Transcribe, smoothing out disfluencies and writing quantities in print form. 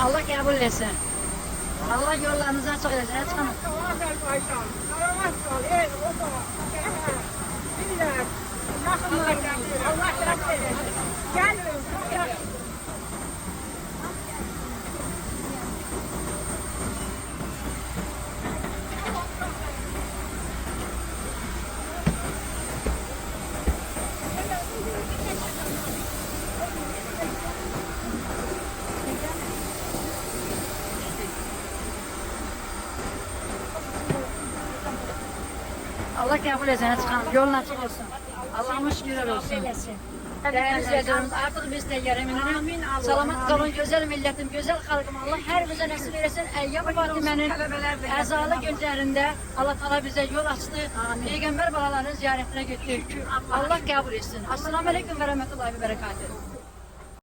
Allah kabul etsin. Allah yollarınızı açık etsin. Açık hanım. Allah kabul etsin. Açık hanım. Yolun açık olsun. Allah'ımız şükürler olsun. Değerli izleyicilerimiz, artık biz de yerimine salamat kalın, güzel milletim, güzel halkım. Allah her bize nasip eylesin. Eyyam Fatime'nin əzalı günlerinde Allah Teala bize yol açtı. Peygamber balalarının ziyaretine gittik. Allah kabul etsin. Esselamu Aleyküm ve Rahmetullahi ve Berekatuhu.